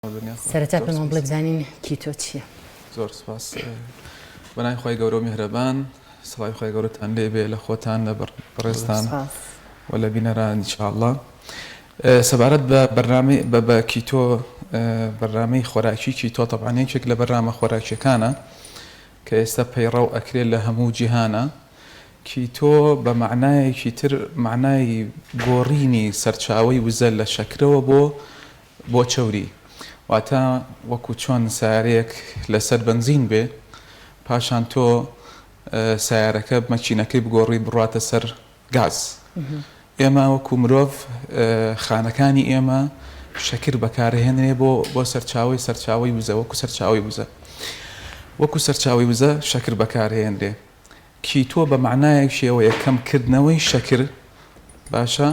سەرەتا پێمان بڵێ بزانین کیتۆ چییە؟ زۆر سپاس بەنای خۆی گەورە و میهرەبان سڵای خۆی گەورەتان لێبێ لە خۆتان لە بەڕێستان و لە بینەران ئینشاءڵڵا. سەبارەت بە کیتۆ بەرنامەی خۆراکی کیتۆ تەبعاً یەکێک لە بەرنامە خۆراکیەکانە کە ئێستا پەیڕەو ئەکرێت لە هەموو جیهانە. کیتۆ بە معنایەکی تر معنای گۆڕینی سەرچاوەی وزە لە شەکرەوە بۆ چەوری، واتە وەکو چۆن سیارەیەک لەسەر بنزین بێ پاشان تۆ سیارەکە مەکینەکەی بگۆڕی بڕاتە سەر گاز. ئێمە وەکو مرۆڤ خانەکانی ئێمە شەکر بەکارهێنرێ بۆ سەرچاوی وزە وەکو سەرچاوی وزە شەکر بەکارهێنرێ. کیتۆ بە معنایەکیەوە یەکەمکردنەوەی شەکر باشە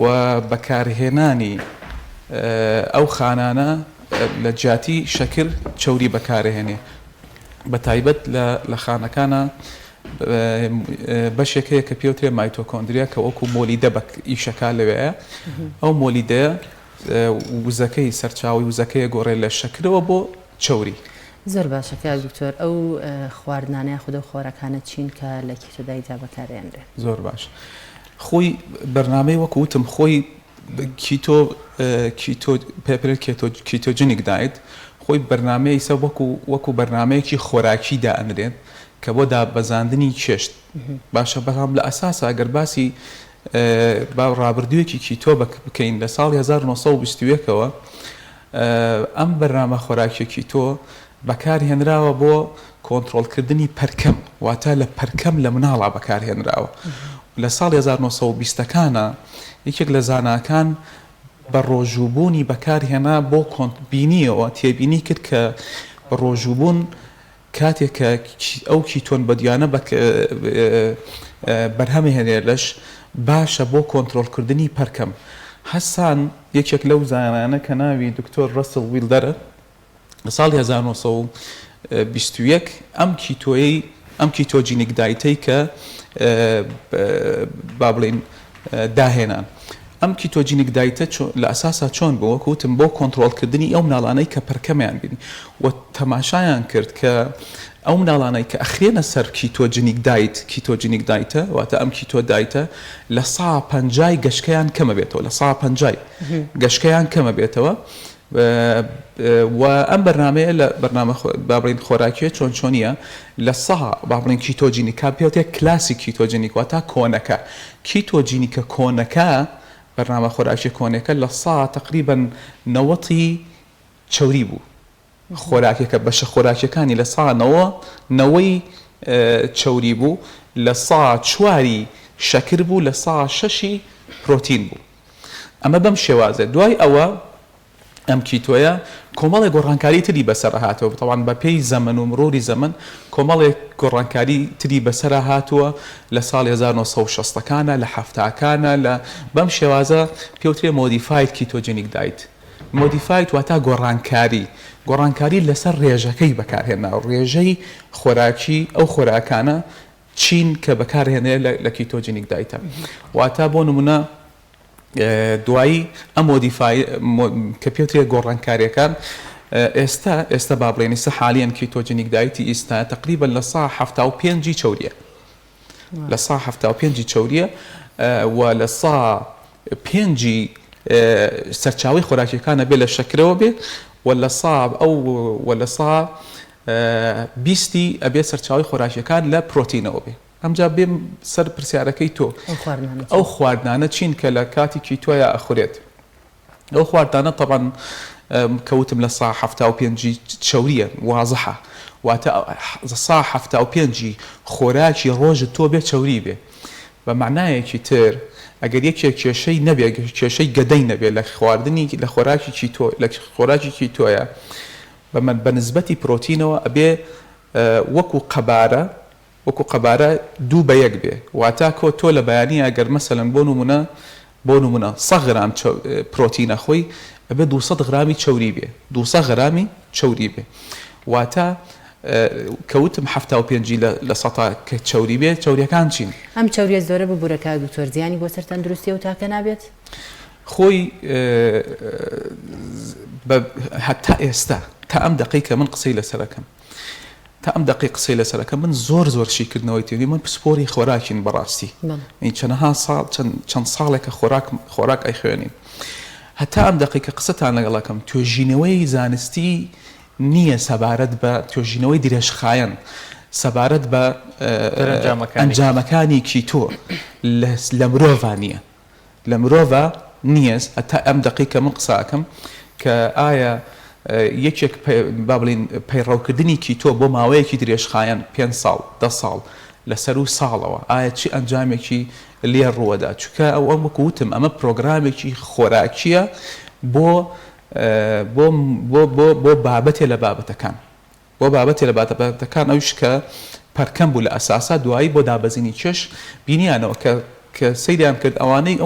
و بەکارهێنانی ئەو خانانە لە جیاتی شەکر چەوری بەکارهێنێ. بە تایبەت لە خانەکانە بەشێکەیە کە پێوترێ مایتۆکۆندریا کە وەکو مۆلیدە ئیشەکە لەوەیە. ئەو مۆلیدەیە وزەکەی سەرچاوی وزەکەیە گۆڕێ لە شەکرەوە بۆ چەوری. زۆر باشە کاک دکتۆر، ئەو خواردنانەیە خودە و خۆراکانە چین کە لە کیتۆدایدا بەکارهێنرێ؟ زۆر باش. خۆی بەرنامەی وەکو وتم خۆی کیتۆجینیک دایت خۆی بەرنامەی ئیسا وەکو بەرنامەیەکی خۆراکی دائەنرێت کە بۆ دابەزاندنی چێشت. باشە بەڵام لە ئەساسا ئەگەر باسی ڕابردوویەکی کیتۆ بکەین لە ساڵی 1920ەوە ئەم بەرنامە خۆراکی کیتۆ بەکارهێنراوە بۆ کۆنتڕۆڵکردنی پەرکەم، واتە لە پەرکەم لە مناڵا بەکارهێنراوە. لە ساڵی 1920ەکانە یەکێک لە زاناکان بە ڕۆژووبوونی بەکارهێنا بۆ بینیەوە تێبینی کرد کە بە ڕۆژووبوون کاتێک کە ئەو کیتۆن بەدیانە بەرهەمهێنێ لەش باشە بۆ کۆنتڕۆڵکردنی پەرکەم. هەسان یەکێک لەو زانانە کە ناوی دکتۆر ڕەسڵ ویلدەرە لە ساڵی 1921 ئەم کیتۆجینیک دایتەی کە با بڵێن داهێنان. ئەم کیتۆجینیک دایتە لە ئەساسا چۆن بوو وەکوتم بۆ کۆنتڕۆڵکردنی ئەو مناڵانەی کە پەرکەمیان بینی و تەماشایان کرد کە ئەو مناڵانەی کە ئەخرێنە سەر کیتۆجینیک دایتە واتە ئەم کیتۆ دایتە لە 150 گەشکەیان کەمە بێتەوە، لە 150 گەشکەیان کەمە بێتەوە. و ئەم بەرنامەیە لە بەرنامە بابڕین خۆراکیە چۆنیە لە بابڕین کیتۆجینیکا پێوتێ کلاسی کیتۆجینیک واتە کۆنەکە. کیتۆجینیکە کۆنەکە بەرنامە خۆراکی کۆنەکە لە تقریباً 90 چەوری بوو. خۆراکێکە بەشە خۆراکیەکانی لە 90 چەوری بوو، لە 4 شەکر بوو، لە 6 پرۆتین بوو. ئەمە بەم شێوازە. دوای ئەوە ئەم کیتۆیە کۆمەڵێک گۆڕانکاری تری بەسەر هاتووە. تەواان بە پێی زەمن و مرۆری زەمن کۆمەڵێک گۆڕانکاری تری بەسەر هاتووە لە ساڵی 1960ەکانە لە 70ەکانە لە بەم شێوازە پێوترێ مۆدیفاید کیتۆجینیک دایت. مۆدیفاید واتە گۆڕانکاری لەسەر ڕێژەکەی بەکارهێنا ڕێژەی خۆراکی ئەو خۆراکانە چین کە بەکارهێنێ لە کیتۆجینیک دایتە. واتە بۆ نمونە دوایی ئەم مۆدیفای کە پێوترێ گۆڕانکاریەکان ئێستا با بڵێنی حالیان کیتۆجینیک دایتی ئێستا تقریبا لە 175 چەوریە، لە 175 چەوریە و لە 105 سەرچاوی خۆراکیەکانە بێ لە شەکرەوە بێ و لە 120 ئەبێ سەرچاوی خۆراکیەکان لە پرۆتینەوە بێ. ئەمجا بێم سەر پرسیارەکەی تۆ ئەو خواردانە چین کە لە کاتی کیتۆیە ئەخورێت. ئەو خواردانە طبعاً کەوتم لە 175 چەوریە وازەحە، واتە 175 خۆراکی ڕۆژت تۆ بێ چەوری بێ. بە معنایەکی تر ئەگەر یەکێک کێشەی نەبێ، کێشەی گەدەی نەبێ لە خواردنی لە خۆراکی کیتۆیە بە نسبەتی پرۆتینەوە ئەبێ وەکو قەبارە 2:1 بێ. واتە تۆ لە بەیانی ئەگەر مەسەلەن بۆ نمونە 100 غرام پرۆتینە خۆی ئەبێ 200 غرامی چەوری بێ، 200 غرامی چەوری بێ. واتە کەوتم 75 لە 100 کە چەوری بێت چەوریەکان چین؟ ئەم چەوریە زۆرە ببوورە کاک دکتۆر زیانی بۆ سەر تەندروستی و تاکە نابێت؟ خۆی هەتا ئێستا تا ئەم دقیقە من قسەی لەسەرەکەم تا ئەم دقیق قسەی لەسەرەکەم من زۆر شیکردنەوەی تێنی من پسپۆری خۆراکین بەڕاستی چەندەها ساڵ چەند ساڵێکە خۆراک ئەیخوێنین هەتا ئەم دقیقە قسەتان لەگەڵەکەم توێژینەوەی زانستی نییە سەبارەت بە توێژینەوەی درێژخایەن سەبارەت بە ئەنجامەکانی کیتۆ لە مرۆڤ نییە لە مرۆڤ نییە هەتا ئەم دقیقە من قساکەم کە ئایا یەکێک با بڵین پەیڕەوکردنی کیتۆ بۆ ماوەیەکی درێژخایەن 5 ساڵ 10 ساڵ لەسەر و ساڵەوە ئایا چی ئەنجامێکی لێ ڕووەدا چونکە ئەو ئەم وەکوتم ئەمە پرۆگرامێکی خۆراکیە بۆ بابەتێ لە بابەتەکان بۆ بابەتێ لە بابەتەکان ئەوش کە پەرکەم بوو لە ئەساسا دوایی بۆ دابەزینی چێش بینیانەوە کە سەیریان کرد ئەوانەی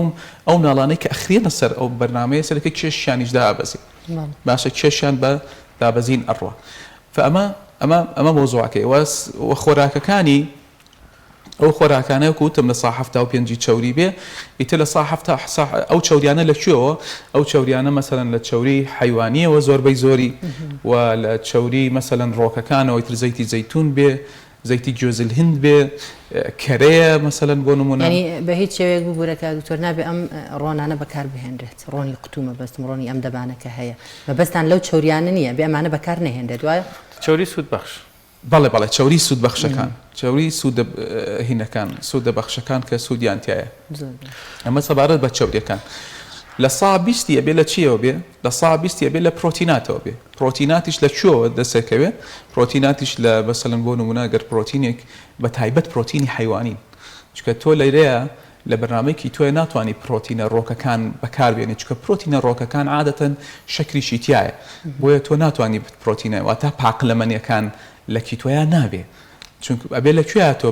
ئەو ناڵانەی کە ئەخرێنە سەر ئەو بەرنامەیە سەرەکە کێشیانیش دابەزی باشە کێشیان بە دابەزین ئەڕوە ئەمە مۆزوعەکەی وە خۆراکەکانی ئەو خۆراکانەیە وتم لە سا 75 چەوری بێ ئیتر لە سا ئەو چەوریانە لەکوێوە ئەو چەوریانە مەسەلەن لە چەوری حیوانیەوە زۆربەی زۆری و لە چەوری مەسەلەن ڕۆکەکانەوە ئیتر زەیتی زەیتون بێ زەیتی گوێزل هند بێ کەرەیە مەسەلەن بۆ نمونە بە هیچ شێوەیەک ببوورەکە دکتۆر نابێ ئەم ڕۆنانە بەکار بهێنرێت ڕۆنی قوتومە بەستم ڕۆنی ئەم دەبانەکە هەیە مەبەستان لەو چەوریانە نییە بێ ئەمانە بەکار نەهێنرێت وایە چەوری سوود بەخش بەڵێ چەوری سوود بەخشەکان چەوری سوود هینەکان سوودە بەخشەکان کە سوودیان تایە ئەمە سەبارەت بە چەوریەکان لە سا 20 بێ لە چیەوە بێ لە سا 20 بێ لە پرۆتیناتەوە بێ پرۆتیناتیش لە کوێوە دەسەکەوێ پرۆتیناتیش لە بەسەلەن بۆ نمونە گەر پرۆتینێک بە تایبەت پرۆتینی حیوانین چکە تۆ لەیرەیە لە بەرنامەیەکی تۆی ناتوانانی پرۆتینە ڕۆکەکان بەکاربێنێ چکە پرۆتینە ڕۆکەکان عادەتەن شەکریشی تایە بۆیە تۆ ناتوانانی پرۆتینە واتە پاقلەمەنیەکان لە کیتۆیان نابێ چونکە ئەبێ لەکوێ تۆ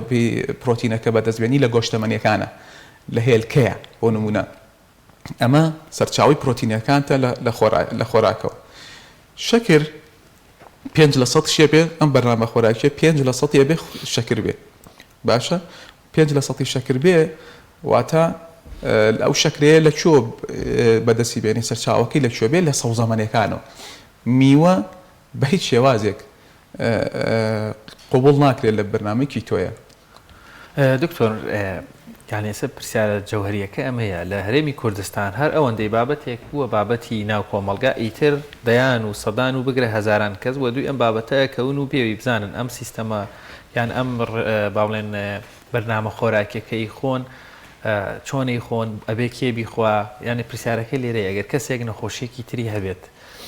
پرۆتینەکە بەدەستبێنی لە گۆشتەمەنیەکانە لە هێلکەیە بۆ نمونە ئەمە سەرچاوی پرۆتینەکانتە لە خۆراکەوە شەکر 5 لە 100 شێ بێ ئەم بەرنامە خۆراکیە 5 لە 100 بێ شەکر بێ باشە 5 لە 100 شەکر بێ واتە ئەو شەکرەیە لە کوێ بەدەستی بێنی سەرچاوەکەی لە کوێ بێ لە سەوزەمەنیەکانەوە میوە بە هیچ شێوازێک قبول ناکرێت لە بەرنامەی کیتۆیە دکتۆر یعنی ئێستا پرسیارە جەوهەریەکە ئەمەیە لە هەرێمی کوردستان هەر ئەوەندەی بابەتێک بووە بابەتی ناو کۆمەڵگا ئیتر دەیان و سەدان و بگرە هەزاران کەس وە دوی ئەم بابەتە کەون و پێوی بزانن ئەم سیستەمە یان ئەم باڵێن بەرنامە خۆراکیەکەی خۆن چۆنەی خۆن ئەبێ کێبی خوا یعنی پرسیارەکە لێرە ئەگەر کەسێک نەخۆشیێکی تری هەبێت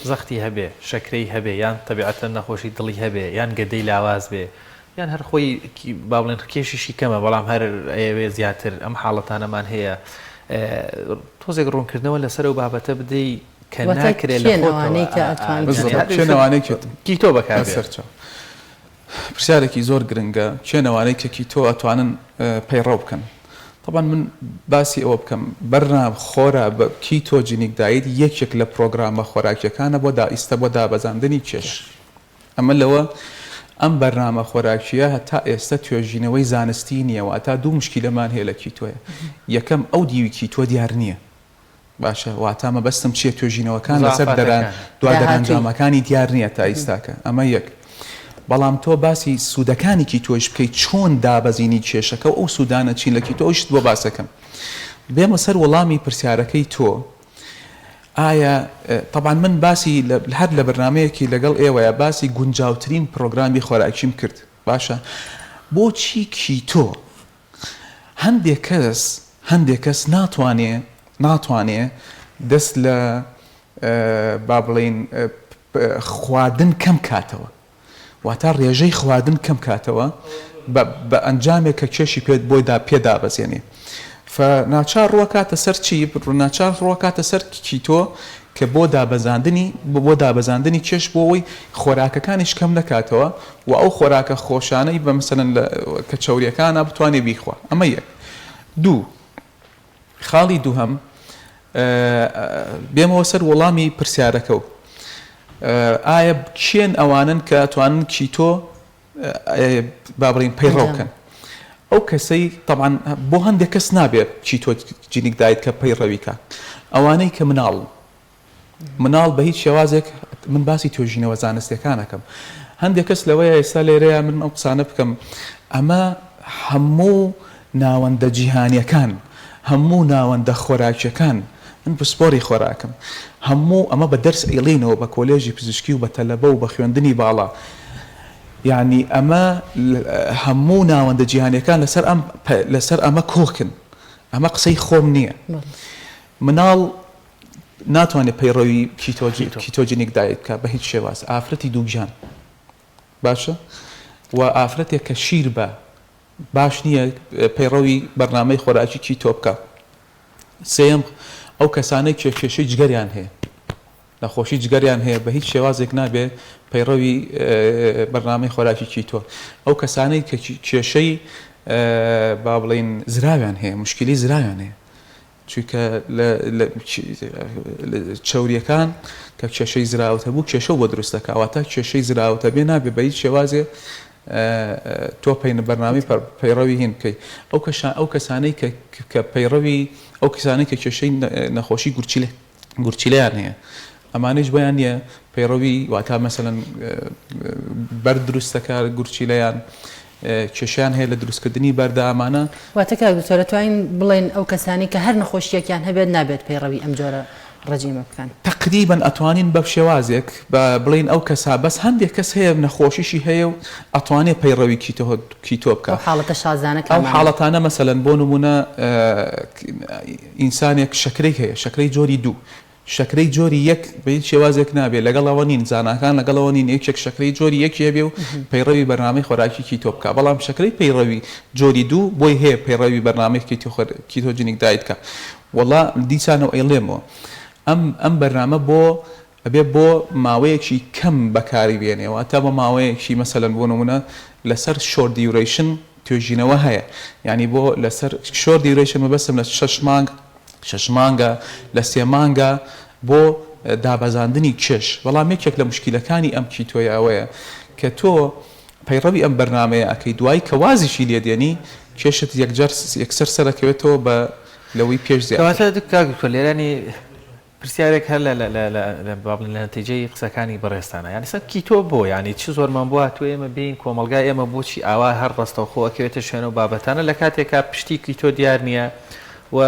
زەختی هەبێ شەکرەی هەبێ یان تەبیعەتەن نەخۆشی دڵی هەبێ یان گەدەی لاواز بێ یان هەر خۆی با بڵێن کێشیشی کەمە بەڵام هەر ئەوێ زیاتر ئەم حاڵەتانەمان هەیە تۆزێک ڕوونکردنەوە لەسەر و بابەتە بدەی کە ناکرێت لە خۆتەوە کیتۆ بەکار پرسیارێکی زۆر گرنگە کێنەوانەی کە کیتۆ ئەتوانن پەیڕەو بکەن طبعا من باسی ئەوە بکەم بەرنام خۆرا بە کیتۆ جینیک دایت یەکێک لە پرۆگرامە خۆراکیەکانە بۆ ئیستا بۆ دابەزاندنی کێش ئەمە لەوە ئەم بەرنامە خۆراکیە هەتا ئێستا توێژینەوەی زانستی نییەوە تا دوو مشکیلەمان هەیە لە کیتۆیە یەکەم ئەو دیوی کیتۆ دیار نییە باشە واتە مەبەستم چییە توێژینەوەکان لەسەر دەرەنجامەکانی دیار نییە تا ئیستاکە ئەمە یەک بەڵام تۆ باسی سوودەکانی کیتۆش بکەیت چۆن دابەزینی کێشەکە و ئەو سوودانە چین لە کیتۆشت بۆ باسەکەم بێمە سەر وەڵامی پرسیارەکەی تۆ ئایا طبعا من باسی هەر لە بەرنامەیەکی لەگەڵ ئێوەیە باسی گونجاوترین پرۆگرامی خۆراکیم کرد باشە بۆچی کیتۆ هەندێک کەس ناتوانێ دەست لە با بڵین خواردن کەم کاتەوە واتە ڕێژەی خواردن کەم کاتەوە بە ئەنجامێک کە کێشی پێدا بەزێنێ ناچار ڕوەکاتە سەر چی ناچار ڕوەکاتە سەر کیتۆ کە بۆ دابەزاندنی کێش بۆەوەی خۆراکەکانیش کەم نکاتەوە و ئەو خۆراکە خۆشانەی بە مەسەلەن کە چەوریەکانە بتوانێ بیخوا ئەمە یەک دوو خاڵی دووهەم بێمەوە سەر وەڵامی پرسیارەکە و ئایا کێن ئەوانن کە توانن کیتۆ بابڕین پەیڕەوکەن ئەو کەسەی طبعا بۆ هەندێک کەس نابێت کیتۆ جینیک دایت کە پەیڕەویکە ئەوانەی کە مناڵ بە هیچ شێوازێک من باسی توێژینەوە زانستیەکانەکەم هەندێک کەس لەوەیە ئێستا لێرەیە من ئەو قسانە بکەم ئەمە هەموو ناوەندە جیهانیەکان هەموو ناوەندە خۆراکیەکان من پسپۆری خۆراکم هەموو ئەمە بە دەرس ئەیڵێنەوە بە کۆلێژی پزیشکی و بە تەلەبە و بە خوێندنی باڵا یعنی ئەمە هەموو ناوەندە جیهانیەکان لەسەر ئەمە کۆکن ئەمە قسەی خۆم نییە مناڵ ناتوانێت پەیڕەوی کیتۆجینیک دایت بکە بە هیچ شێواز ئافرەتی دووگیان باشە و ئافرەتێک کە شیر بە باش نییە پەیڕەوی بەرنامەی خۆراکی کیتۆ بکە سێم ئەو کەسانەی کێشەی جگەریان هەیە نەخۆشی جگەریان هەیە بە هیچ شێوازێک نابێ پەیڕەوی بەرنامەی خۆراکی کیتۆ ئەو کەسانەی کە کێشەی با بڵێن زراویان هەیە مشکلی زراویان هەیە چونکە چەوریەکان کە کێشەی زراوتە بوو کێشە بۆ دروستەکە ئەواتە کێشەی زراوتە بێ نابێ بە هیچ شێوازێ تۆ بەرنامەی پەیڕەوی هین بکەیت ئەو کەسانەی کە پەیڕەوی ئەو کەسانەی کە کێشەی نەخۆشی گورچیلەیان هەیە ئەمانەش بەیان نییە پەیڕەوی واتە مەسەلەن بەرد دروستەکە گورچیلەیان کێشیان هەیە لە دروستکردنی بەردە ئەمانە واتە کاک دکتۆر دەتوانین بڵێن ئەو کەسانی کە هەر نەخۆشیەکیان هەبێت نابێت پەیڕەوی ئەم جۆرە ڕەجیمە بکەن تقریبا ئەتوانین بە شێوازێک بڵین ئەو کەسا بەس هەندێک کەس هەیە نەخۆشیشی هەیە و ئەتوانێت پەیڕەوی کیتۆ بکە حاڵەتە شازانەکە ئەو حاڵەتانە مەسەلەن بۆ نمونە ئینسانێک شەکرەی هەیە شەکرەی جۆری دوو شەکرەی جۆری یەک بە هیچ شێوازێک نابێت لەگەڵەوە نین زاناکان لەگەڵەوە نین یەکێک شەکرەی جۆری یەکێ بێ و پەیڕەوی بەرنامەی خۆراکی کیتۆ بکە بەڵام شەکرەی پەیڕەوی جۆری دوو بۆی هەیە پەیڕەوی بەرنامەی کیتۆجینیک دایت بکە وەڵا دیسانەوە ئەیڵێمەوە ئەم بەرنامە بۆ ماوەیەکی کەم بەکاری بێنێەوە تا بۆ ماوەیەکی مەسەلەن بۆ نمونە لەسەر شۆر دیوڕیشن توێژینەوە هەیە یعنی بۆ لەسەر شۆر دیوڕیشن مەبەستم لە 6 مانگە لە 3 مانگە بۆ دابەزاندنی کێش بەڵام یەکێک لە مشکلەکانی ئەم کیتۆیە ئەوەیە کە تۆ پەیڕەوی ئەم بەرنامەیە ئەەکەی دوای کە وازیشی لێدێنی کێشت یەکسەر سەرەکەوێتەوە بە لەوەی پێش زیاتر لێرانی پرسیارێک هەر لە نەتیجەی قسەکانی بەڕێستانە یعنی سەر کیتۆ بۆ ینی چ زۆرمان بووە تو ئێمە بین کۆمەلگای ئێمە بۆچی ئاوا هەر ڕستەوخۆەکەوێتە شوێنە و بابەتانە لە کاتێکا پشتی کیتۆ دیار نییە و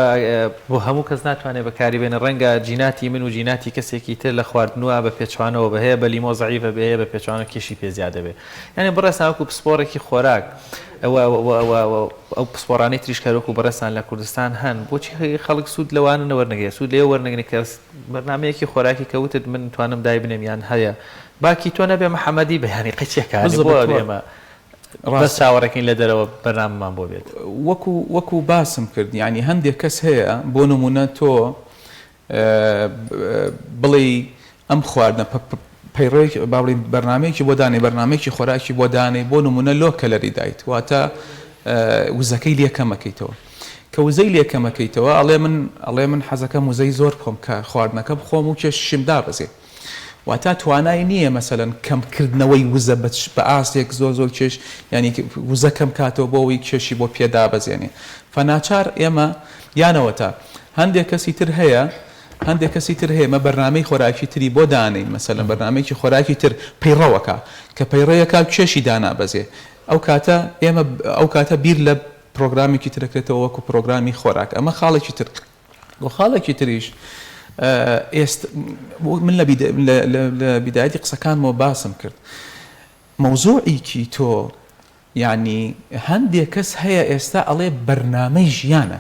بۆ هەموو کەس ناتوانێت بەکاری بێنە ڕەنگە جیناتی من و جیناتی کەسێکی تر لە خواردنەوە بە پێچوانەوە بەهەیە بە لیمۆ زەعیفە بەهەیە بە پێچوانە کێشی پێزیادە بێ یعنی بەڕێستانکو پسپۆرێکی خۆراک ئەو پسپۆرانەی تریشکارۆک و بەڕێستان لە کوردستان هەن بۆچی خەڵک سوود لەوانە نەوەرنەگەی سوود لێ وەرنەگەنی کە بەرنامەیەکی خۆراکی کەوتت من توانم دای بنێم یان هەیە باکی تۆ نەبێ محەمەدی بەیانی قەچێکانی بۆ بێمە بەس چاوەڕێکین لە دەرەوە بەرنامەمان بۆ بێت وەکو باسم کرد ینی هەندێک کەس هەیە بۆ نمونە تۆ بڵێ ئەم خواردنە پەیڕەوەی باڵین بەرنامەیەکی بۆ دانێ بەرنامەیەکی خۆراکی بۆ دانێ بۆ نمونە لۆ کەلەری دایت واتە وزەکەی لێکەمەکەیتەوە کە وزەی لێکەمەکەیتەوە ئەڵێ من حەزەکەم وزەی زۆر بخۆم کە خواردنەکە بخۆم و کێششم دابەزێ واتە توانای نییە مەسەلەن کەمکردنەوەی وزە بە ئاسێک زۆر کێش ینی وزە کەم کاتەوە بۆەوەی کێشی بۆ پێدا بەزێنێ فەناچار ئێمە یانەوەتە هەندێک کەسی تر هەیە مە بەرنامەی خۆراکی تری بۆ دانین مەسەلەن بەرنامەیەکی خۆراکی تر پەیڕەوەکە کە پەیڕەیەکە کێشی دانابەزێ ئەو کاتە بیر لە پرۆگرامێکی ترەکرێتەوە وەکو پرۆگرامی خۆراک ئەمە خاڵێکی تر بۆ خاڵێکی تریش من لە بیدایەتی قسەکانمەوە باسم کرد مەوزوعی کیتۆ یعنی هەندێک کەس هەیە ئێستا ئەڵێ بەرنامەی ژیانە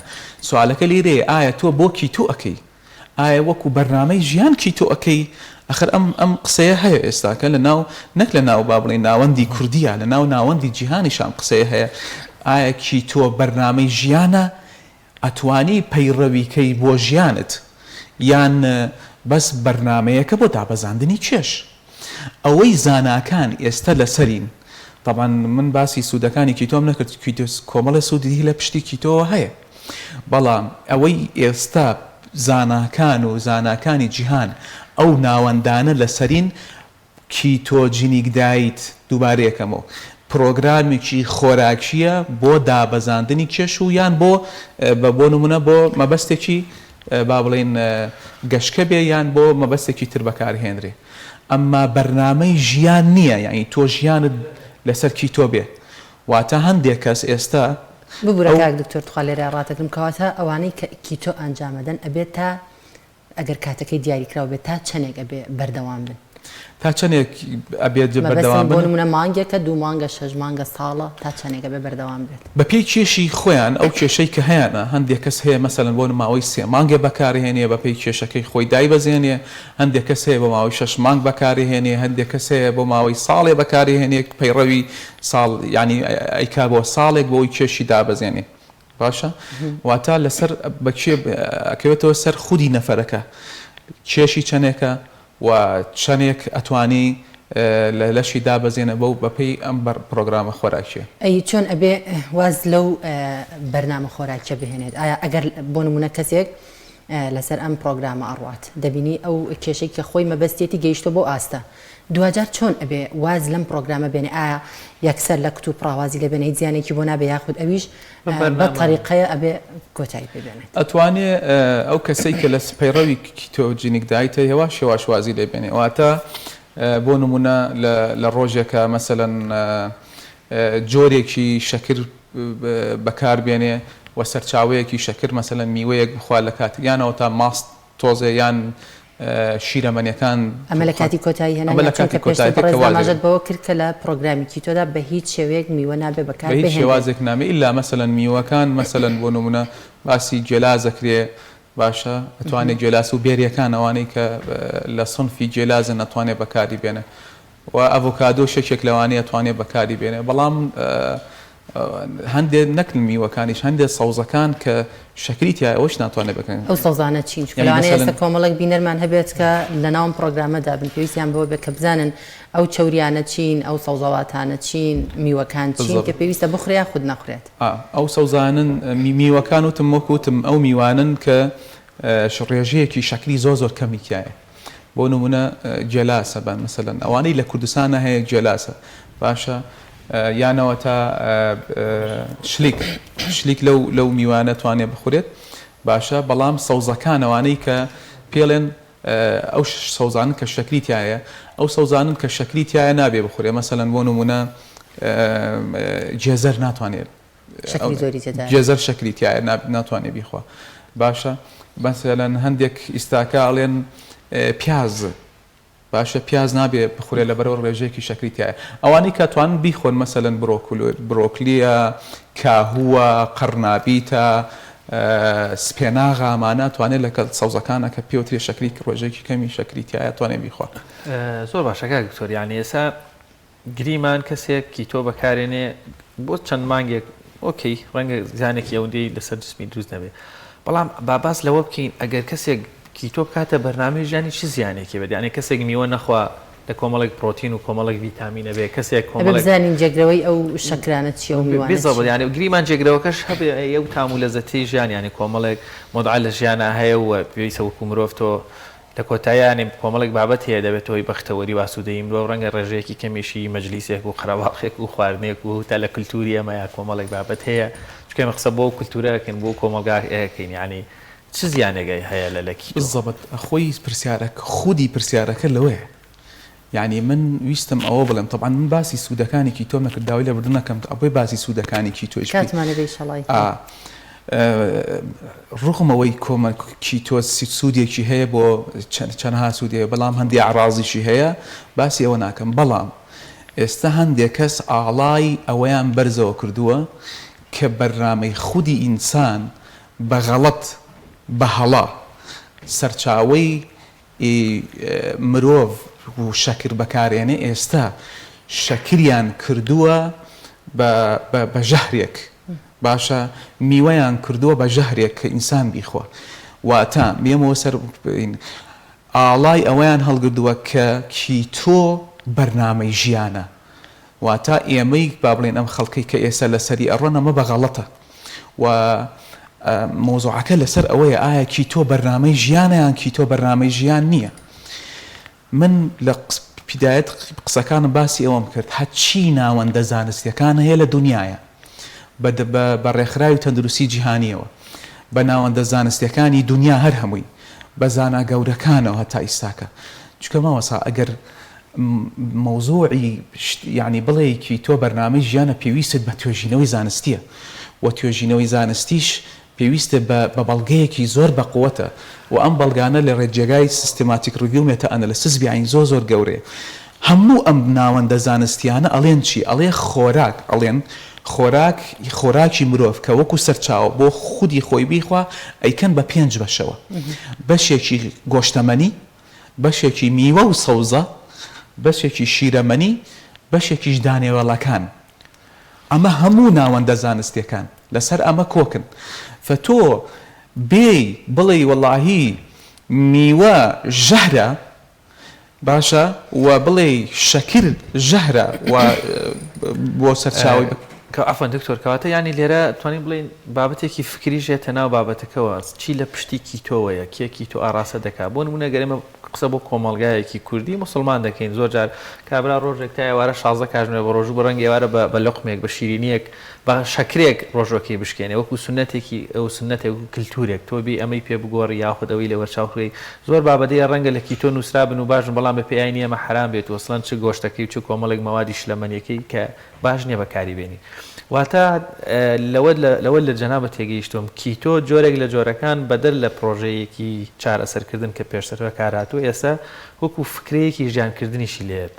سوالەکە لێرەیە ئایا تۆ بۆ کیتۆ ئەەکەی ئایا وەکو بەرنامەی ژیان کیتۆ ئەەکەی ئەخر ئەم قسەیە هەیە ئێستاکە نەک لە ناو با بڵێن ناوەندی کوردیە لە ناوەندی جیهانیشان قسەیە هەیە ئایا کیتۆ بەرنامەی ژیانە ئەتوانی پەیڕەویکەی بۆ ژیانت یان بەس بەرنمەیەکە بۆ دابەزاندنی کێش ئەوەی زاناکان ئێستا لەسەرین طبعا من باسی سوودەکانی کیتۆم نەکرد کۆمەڵە سوودی لە پشتی کیتۆ هەیە بەڵام ئەوەی ئێستا زاناکان و زاناکانی جیهان ئەو ناوەندانە لەسەرین کیتۆجینیک دایت دووبارەیەکەمەوە پرۆگرامێکی خۆراکیە بۆ دابەزاندنی کێش و یان بۆ نمونە بۆ مەبەستێکی با بڵێن گەشتکە بێ یان بۆ مەبەستێکی تر بەکارهێنرێ ئەمما بەرنامەی ژیان نییە یعنی تۆ ژیانت لەسەر کیتۆ بێ واتە هەندێک کەس ئێستا ببوورە کاک دکتۆر توخوا لێرە ڕاتەکەم کەواتە ئەوانەی کە کیتۆ ئەنجامەدەن ئەبێت تا ئەگەر کاتەکەی دیاریکراوە بێت تا چەندێک ئەبێ بەردەوام بن تا چەندێک ئەبێت بەردەوام بن بۆ نمونە مانگێکە 2 مانگە 6 مانگە ساڵە تا چەندێک ئەبێ بەردەوام بێت بە پێی کێشی خۆیان ئەو کێشەی کە هەیەە هەندێک کەس هەیە مەسەلەن بۆ ماوەی 3 مانگێ بەکارهێنێ بە پێی کێشەکەی خۆی دایبەزێنێ هەندێک کەس هەیە بۆ ماوەی 6 مانگ بەکارهێنێ هەندێک کەس هەیە بۆ ماوەی ساڵێ بەکارهێنێ پەیڕەوی ساڵ ینی ئەیکا بۆ ساڵێک بۆی کێشی دابەزێنێ باشە واتە لەسەر بەکێ ئەکەوێتەوە سەر خودی نەفەرەکە کێشی چەندێکە و چەندێک ئەتوانی لەشی دابەزێنە بەو بەپێی ئەم پرۆگرامە خۆراکیە ئەی چۆن ئەبێ واز لەو بەرنامە خۆراکیە بهێنێت ئایا ئەگەر بۆ نمونە کەسێک لەسەر ئەم پرۆگرامە ئەڕوات دەبینی ئەو کێشەی کە خۆی مەبەستێتی گەیشتۆ بۆ ئاستە دوجار چۆن ئەبێ واز لەم پرۆگرامە بێنێ ئایا یەکسەر لە کتوب ڕاوازی لە بێنەی زیانێکی بۆ نابێ یاخود ئەویش بە طریقەیە ئەبێ کۆتایی پێبێنێت ئەتوانێ ئەو کەسەی کە لە پەیڕەوی کیتۆجینیک دایتە هێوا شێواشوازی لێ بێنێ واتە بۆ نمونە لە ڕۆژێکە مەسەلەن جۆرێکی شەکر بەکاربێنێ و سەرچاوەیەکی شەکر مەسەلەن میوەیەک بخوا لە کاتیانەوە تا ماست تۆزێ یان شیرەمەنیەکان ئەمە لە کاتی کۆتایی هێناماژت بەوە کرد کە لە پرۆگرامی کیتۆدا بە هیچ شێوەیەک میوە نابێ بەکار هیچ شێوازێک نامێ ئیلا مەسەلەن میوەکان مەسەلەن بۆ نمونە باسی جێلازەکرێ باشە ئەتوانێت جێلاس و بێریەکان ئەوانەی کە لە سنفی جێلازن ئەتوانێت بەکاری بێنێ و ئەڤۆکادۆ شەکێک لەوانەیە ئەتوانێت بەکاری بێنێ بەڵام هەندێک نەکن میوەکانیش هەندێک سەوزەکان کە شەکری تیا ئەوش ناتوانێت بکەن ئەو سەوزانە چین لەوانەیە کۆمەڵک بینەرمان هەبێت کە لە ناوم پرۆگرامەدا بن پێویستیان بەوە بێت کە بزانن ئەو چەوریانە چین ئەو سەوزەواتانە چین میوەکان چین کە پێویستە بخورێ خود نەخورێت ئەو سەوزانن میوەکان وتم وەکوتم ئەو میوانن کە ڕێژەیەکی شەکری زۆر کەمیکایە بۆ نمونە جێلاسە بن مەسەلەن ئەوانەی لە کوردستانە هەیە جێلاسە باشە یانەوە تا شلیک لەو میوانە توانێ بخورێت باشە بەڵام سەوزەکانەوانەی کە پێڵێن ئەو سەوزانن کە شەکری تایە ئەو سەوزانن کە شەکری تایە نابێ بخورێ مەسەلەن بۆ نمونە جێزەر ناتوانێت جێزەر شەکری تایە ناتوانێت بیخوا باشە مەسەلەن هەندێک ئیستاکاڵێن پیاز باشە پیاز نابێ بخورێ لە بەرەوە ڕێژەیەکی شەکری تایە ئەوانەی کە توان بیخۆن مەسەلەن برۆکلیە کاهووە قەرنابیتە سپێناغا ئەمانە توانێت لە سەوزەکانە کە پێوترێ شەکری ڕۆژێکی کەمی شەکری تایە توانێت بیخۆن زۆر باشەکە دکتۆر یعنی ئێستا گریمان کەسێک کیتۆ بەکارێنێ بۆ چەند مانگێک ئۆکەی ڕەنگە زیانێکی ئەوەندەی لەسەر جسمی دروست نەبێت بەڵام باباس لەوە بکەین ئەگەر کەسێک کیتۆ بکاتە بەرنامەی ژیانی چ زیانێکی بێت یعنی کەسێک میوە نەخوا لە کۆمەڵێک پرۆتین و کۆمەڵێک ڤیتامینە بێ کەسێک بزانین جێگرەوەی ئەو شەکرانە چیە و میوانە یعنی گریمان جێگرەوەکەش هەبێ ئەو تام و لەزەتی ژیان یعنی کۆمەڵێک مۆدعا لە ژیانە هەیە و پێویستە وەکو مرۆڤ تۆ لە کۆتاییانی کۆمەڵێک بابەت هەیە دەبێت تۆی بەختەوەری واسوودەیی مرۆڤ ڕەنگە ڕێژەیەکی کەمیشی مەجلیسێک و قەرەباڵغێک و خواردنێک و تا لە کولتوری ئەمە یا کۆمەڵێک بابەت هەیە چکە ئێمە قسە بۆ کولتورەکەن بۆ کۆمەلگاکەین یعنی چ زیانێگەی هەیە لە لەکی بالضبط خۆی پرسیارەکە خودی پرسیارەکە لەوەیە یعنی من ویستم ئەوە بڵێم طبعا من باسی سوودەکانی کیتۆ نەکرد داوای لە بردنەکەم ئەوەی باسی سوودەکانی کیتۆش ڕوخمەوەی کۆمە کیتۆ سوودێکی هەیە بۆ چەندها سوودەیە بەڵام هەندی عڕازیشی هەیە باسی ئەوە ناکەم بەڵام ئێستا هەندێک کەس ئاڵای ئەوەیان بەرزەوە کردووە کە بەرنامەی خودی ئینسان بەغەڵەت بەهەڵا سەرچاوەی مرۆڤ و شەکر بەکارێنێ ئێستا شەکریان کردووە بە ژەهرێک باشە میوەیان کردووە بە ژەهرێک کە ئینسان بیخوا واتە مێمەوە سەر ئاڵای ئەوەیان هەڵگردووە کە کیتۆ بەرنامەی ژیانە واتە ئێمەی با بڵێن ئەم خەڵکەی کە ئێستا لەسەری ئەڕۆن ئەمە بەغەڵەتە و مۆزوعەکە لەسەر ئەوەیە ئایا کیتۆ بەرنامەی ژیانە یان کیتۆ بەرنامەی ژیان نییە من لە پیدایەت قسەکانم باسی ئەوەم کرد هەچی ناوەندە زانستیەکان هەیە لە دنیاە بە ڕێکخراوی تەندروستی جیهانیەوە بە ناوەندە زانستیەکانی دنیا هەر هەمووی بە زانا گەورەکانەوە هەتا ئیساکە چکە ماوەسا ئەگەر مەوزوعی یعنی بڵێکی تۆ بەرنامەی ژیانە پێویستت بە توێژینەوەی زانستیە و توێژینەوەی زانستیش پێویستە بە بەڵگەیەکی زۆر بەقووەتە و ئەم بەڵگانە لە ڕێجێگای سیستماتیک ڕویو مێتە ئەنەلسیس بیاین زۆر گەورەیە هەموو ئەم ناوەندە زانستیانە ئەڵێن چی ئەڵێ خۆراک ئەڵێن خۆراکی مرۆڤ کە وەکو سەرچاوە بۆ خودی خۆی بیخوا ئەیکەن بە 5 بەشەوە بەشێکی گۆشتەمەنی بەشێکی میوە و سەوزە بەشێکی شیرەمەنی بەشێکیش دانێوەڵەکان ئەمە هەموو ناوەندە زانستیەکان لەسەر ئەمە کۆکن فتۆ بێ بڵێ وەڵاهی میوە ژەهرە باشە و بڵێ شەکر ژەهرە و بۆ سەرچاوی ئەفەن دکتۆر کەواتە ینی لێرە توانین بڵین بابەتێکی فکری ژێتە ناو بابەتەکەەوە چی لە پشتی کیتۆوەیە کێکی تۆ ئاراسە دەکات بۆ نمونە گەرێمە قسە بۆ کۆمەڵگایەکی کوردی مسلمان دەکەین زۆر جار کابرا ڕۆژێک تا ئێوارە 16 کاتژمێر بە ڕۆژوو بە ڕەنگە ئێوارە بە لقمێک بە شیرینیەک بە شەکرێک ڕۆژۆکەی بشکێنێ وەکو سنەتێکی ئەو سنەتێک و کللتورێک تۆبی ئەمەی پێ بگۆڕی یاخود ئەوەی لە وەرچاوخی زۆر بابەتەیە ڕەنگە لە کیتۆ نووسرا بن و باشن بەڵام بە پێیانی ئەمە حرام بێت وەسڵەن چ گۆشتەکەی و چ کۆمەڵێک مەوادی شلەمەنیەکەی کە باش نییە بەکاری بێنی واتە لەوە لە جەنابەت تێگەیشتۆم کیتۆ جۆرێک لە جۆرەکان بەدەر لە پرۆژەیەکی چارەسەرکردن کە پێشترەوە کارهاتوو ئێستا وەکو فکرەیەکی ژیانکردنیشی لێت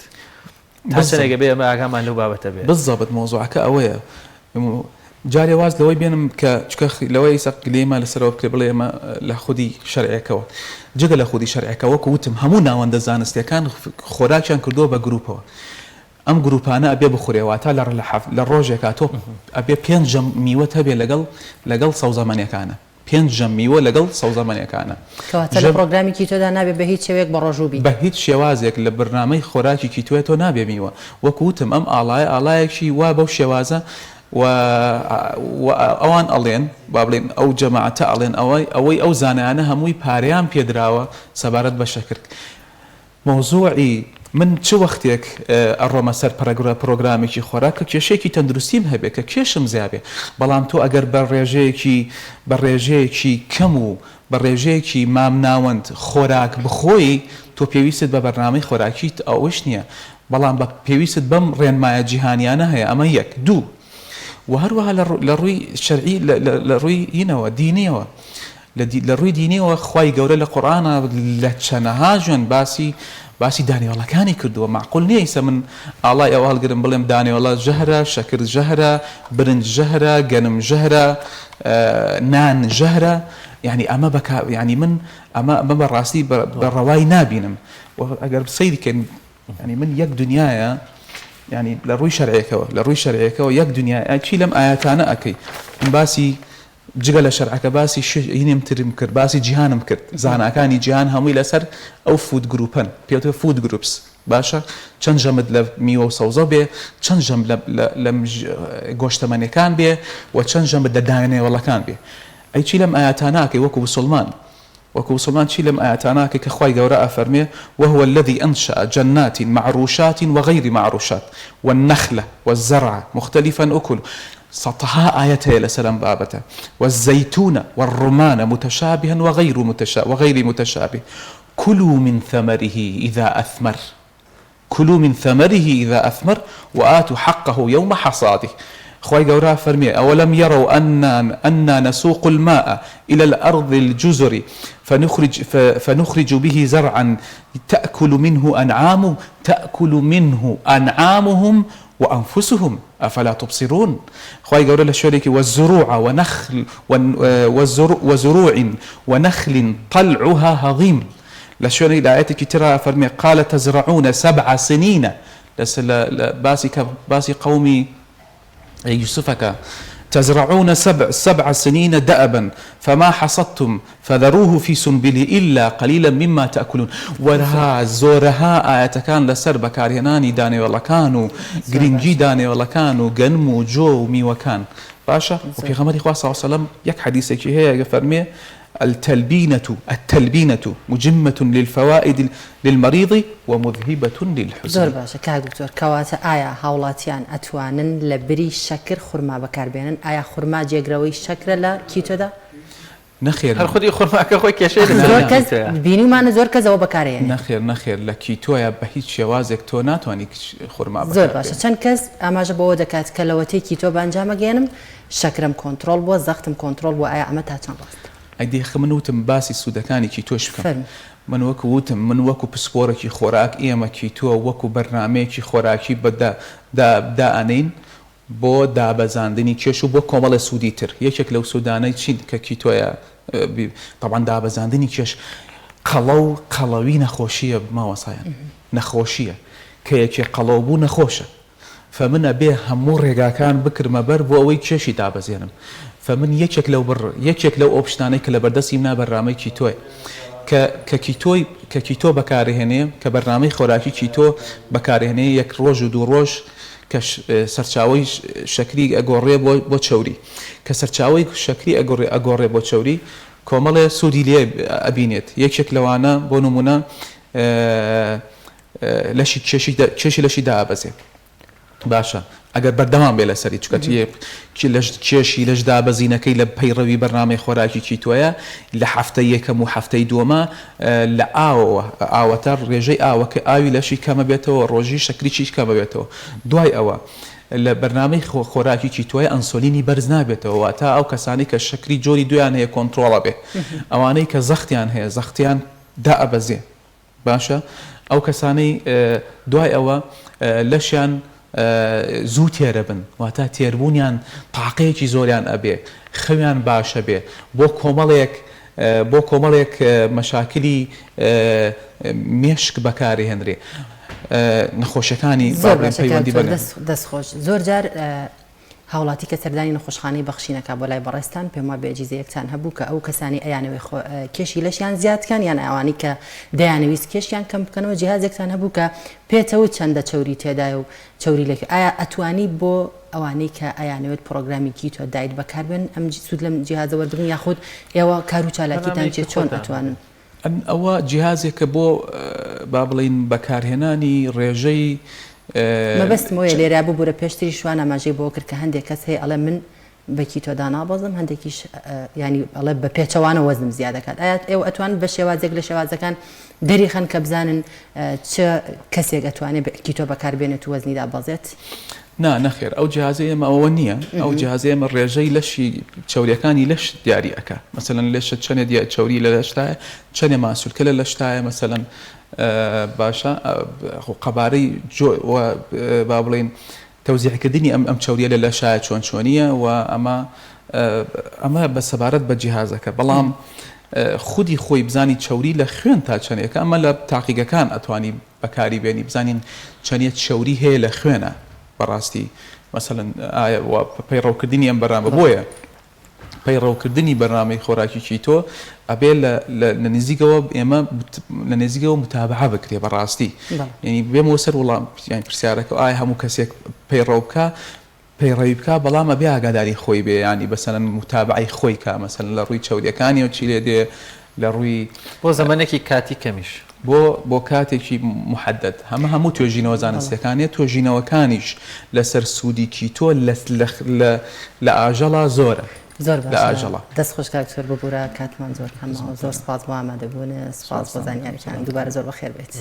تاسەرێگە بێ ئەمە ئاگامان لەو بابەتە بێت بالضبط مۆزوعەکە ئەوەیە جارێ واز لەوەی بێنم کە چکە لەوەی سەقلێمە لەسەرەوە بکرێ بڵێ ئێمە لە خودی شەرعەکەەوە جگە لە خودی شەرعەکەەوە کە وتم هەموو ناوەندە زانستیەکان خۆراکیان کردووە بە گروپەوە ئەم گروپانە ئەبێ بخورێواتە لە ڕۆژێکا تۆ ئەبێ 5 میوەت هەبێ لەگەڵ سەوزەمەنیەکانە 5 میوە لەگەڵ سەوزەمەنیەکانە کەواتە لە پرۆگرامی کیتۆدا نابێ بە هیچ شێوەیە بە ڕۆژوو بی بە هیچ شێوازێک لە بەرنامەی خۆراکی کیتۆیە تۆ نابێ میوە وەکوتم ئەم ئاڵایەکی وا بەو شێوازە و ئەوان ئەڵێن با بڵێن ئەو جەماعەتە ئەڵێن ئەوەی ئەو زانایانە هەمووی پارەیان پێدراوە سەبارەت بە شەکر مۆزوعی من چه وەختێک ئەڕۆمە سەر پرۆگرامێکی خۆراک کە کێشەیەکی تەندروستیم هەبێ کە کێشم زیابێ بەڵام تۆ ئەگەر بە ڕێژەیەکی کەم و بە ڕێژەیەکی مام ناوەند خۆراک بخۆی تۆ پێویست بە بەرنامەی خۆراکیت ئەوش نییە بەڵام بە پێویست بەم ڕێنمایە جیهانیانە هەیە ئەمە یەک دوو و هەروەها لە ڕووی شەرعی لە ڕووی ئینەوە دینیەوە لە ڕووی دینیەوە خوای گەورە لە قورئانە لە چەنەها ژوێن باسی دانێوەڵەکانی کردووە معقول نییە ئیسە من ئاڵای ئەوە هەڵگرم بڵێم دانێوەڵە ژەهرە شەکر ژەهرە برنج ژەهرە گەنم ژەهرە نان ژەهرە یعنی ئەمە یعنی من ئەمە بەڕاستی بە ڕەوای نابینم ئەگەر سەیرکەن ینی من یەک دنیاە ینی لە ڕووی شەرعەکەەوە یەک دنیا چی لەم ئاەتانە ئەەکەی باسی جگە لە شەرعەکە باسی هینێم ترم کرد باسی جیهانم کرد زاناکانی جیهان هەمووی لەسەر ئەو فود گروپن پێوتە فود گروپس باشە چەند ژەمت لە میوە و سەوزە بێ چەند ژەم لە گۆشتەمەنیەکان بێ و چەند ژەمت لە دانێوەڵەکان بێ ئەی چی لەم ئاەتاناکەی وەکو مسلمان چی لەم ئاەتاناکە کە خوای گەورە ئەفەرمێ وهو الذي أنشأ جنات معروشات وغير معروشات والنخل والزرع مختلفا أكل سطها آية لسلام بابته والزيتون والرمان متشابها وغير متشابه كلوا من ثمره إذا أثمر وآتوا حقه يوم حصاده خوي قورا فرمي أولم يروا أننا نسوق الماء إلى الأرض الجزر فنخرج به زرعا تأكل منه أنعامهم وأنفسهم أفلا تبصرون خوي قورا لشوريك والزروع وزروع ونخل طلعها هضيم لشوري لآياتك ترى فرمي قال تزرعون 7 سنين باسي قومي يوسفك تزرعون 7 سنين دأبا فما حصدتم فذروه في سنبله إلا قليلا مما تأكلون ورها زورها آياتكان لسر بكاريناني داني والله جرينجي داني والله جنمو جو ميوكان باشا وفي غمر إخوة صلى الله عليه وسلم يك حديثك هي فرمي التلبينة مجمة للفوائد للمريض ومذهبة للحزن زۆر باشە کاک دکتۆر کەواتە ئایا هاوڵاتیان ئەتوانن لە بری شەکر خورما بەکاربێنن ئایا خورما جێگرەوەی شەکرە لە کیتۆدا نەخێر هەر خودی خۆرماکە خۆی کێشەی زۆر کەس بینیمانە زۆر کەسەوە بەکارێنێ نەخێر لە کیتۆیە بە هیچ شێوازێک تۆ ناتوانانی خورما زۆر باشە چەند کەس ئاماژە بەوە دەکات کە لەوەتەی کیتۆ بەنجامەگەێنم شەکرم کۆنتترۆل بووە زەختم کۆنتترۆل بوو ئایا ئەمە تا چەند ڕاست ئەیدێخ من وتم باسی سوودەکانی کیتۆش بکەم من وەکو وتم من وەکو پسپۆرەکی خۆراک ئێمە کیتۆ وەکو بەرنمەیەکی خۆراکی دائانین بۆ دابەزاندنی کێش و بۆ کۆمەڵە سوودی تر یەکێک لەو سوودانەی چین کە کیتۆیە طبعا دابەزاندنی کێش قەڵە و قەڵەوی نەخۆشیە ماوەسایەن نەخۆشیە کە یەکێ قەڵەو بوو نەخۆشە فمنە بێ هەموو ڕێگاکان بکرمە بەر بۆ ئەوەی کێشی دابەزێنم فمن یەکێک لەو ئۆپشتانەی کە لە بەردەستی منا بەرنامەی کیتۆی کە کیتۆ بەکارهێنێ کە بەرنامەی خۆراکی کیتۆ بەکارهێنێ یەک ڕۆژ و دوو ڕۆژ کە سەرچاوی شەکری ئەگۆڕێ بۆ چەوری کە سەرچاوی شەکری ئەگۆڕێ بۆ چەوری کۆمەڵێ سوودی لێ ئەبینێت یەکێک لەوانە بۆ نمونە کێشی لەشی دابەزێت باشە ئەگەر بەردەوام بێ لەسەری چکەتی کێشی لەش دابەزینەکەی لە پەیڕەوی بەرنامەی خۆراکی کیتۆیە لە هەفتەی یەکەم و هەفتەی دووەمە لە ئاوەتە ڕێژەی ئاوەکە ئاوی لەشی کەمە بێتەوە ڕۆژی شەکریی کەمە بێتەوە دوای ئەوە لە بەرنامەی خۆراکی کیتۆیە ئەنسۆلینی بەرز نابێتەوە تا ئەو کەسانی کە شەکری جۆری دویان هەیە کۆنتترۆڵە بێ ئەوانەی کە زەختیان هەیە زەختیان دائەبەزێ باشە ئەو کەسانەی دوای ئەوە لەشیان زوو تێرە بن واتە تێربوونیان تاقەیەکی زۆریان ئەبێ خەویان باشە بێ بۆ کۆمەڵێک مەشاکلی مێشک بەکاری هێنرێ نەخۆشەکانی پەیوەندی بە دەستخۆش زۆر جار هاوڵاتی کە سەردانی نەخۆشخانەی بەخشینەکە بۆ لای بەڕێستان پێم وایە بێجیزەیەکتان هەبوو کە ئەو کەسانی ئەیانەوەی کێشی لەشیان زیادکەن یان ئەوانی کە دەیانەویست کێشیان کەم بکەنەوە جیهازێکتان هەبوو کە پێچەوە چەندە چەوری تێدای و چەوری لەکە ئایا ئەتوانی بۆ ئەوانەی کە ئەیانەوێت پرۆگرامی کیتۆ دایت بەکاربێن ئەم سوود لەم جیهازە وەربگرن یاخود ئێوە کار و چالاکیتان چێ چۆن ئەتوانن ئەوە جیهازێکە بۆ با بڵین بەکارهێنانی ڕێژەی مەبەستمەوەی لێرا بوو بوورە پێشتری شوان ئاماژەی بۆ کرد کە هەندێک کەس هەیە ئەڵێ من بە کیتۆدا نابەزم هەندێکیش ینی ئەڵێ بە پێچەوانە وەزنم زیاد دەکات ئایا ئێوە ئەتوان بە شێوازێک لە شێوازەکان دەریخەن کە بزانن چه کەسێک ئەتوانێت کیتۆ بەکاربێنێت و وەزنی دابەزێت نەخێر ئەو جیهازە ئێمە ئەوە نییە ئەو جیهازە ئێمە ڕێژەی لەشی چەوریەکانی لەش دیاری ئەکا مەسەلەن لێشە چەندێ چەوری لە لەشتایە چەندێ ماسوولکە لە لەشتایە مەسەلەن باشە قەبارەی با بڵین تەوزیعکردنی ئەم چەوریە لە لەشایە چۆن چۆنیە و ئەمە بە سەبارەت بە جیهازەکە بەڵام خودی خۆی بزانی چەوری لە خوێن تا چەندێکە ئەمە لە تاقیگەکان ئەتوانی بەکاری بێنی بزانین چەندێت چەوری هەیە لە خوێنە بەڕاستی مەسەلەن پەیڕەوکردنی ئەم بەرنامە بۆیە پەیڕەوکردنی بەرنامەی خۆراکی کیتۆ ئەبێ لە نزیکەوە ئێمە لە نزیکەوە متابعە بکرێ بەڕاستی ینی بێمەوە سەر وەڵام یان پرسیارەکە ئایا هەموو کەسێک پەیڕەو بکە بەڵام ئەبێ ئاگاداری خۆی بێ ینی بەسەرەن متابعی خۆی کا مەسەلەن لە ڕووی چەوریەکانی و چی لێ دێ لە ڕووی بۆ زەمانێکی کاتی کەمیش بۆ کاتێکی محدد هەموو توێژینەوە زانستیەکانیە توێژینەوەکانیش لەسەر سوودی کیتۆ لە ئاژەڵا زۆرە زۆر دەست خۆش کاکتۆر ببوورە کاتمان زۆر کەمەوە زۆر سپاس بۆ ئامادەبوون سپاس بۆ زانیاریتان دووبارە زۆر بەخێر بێت.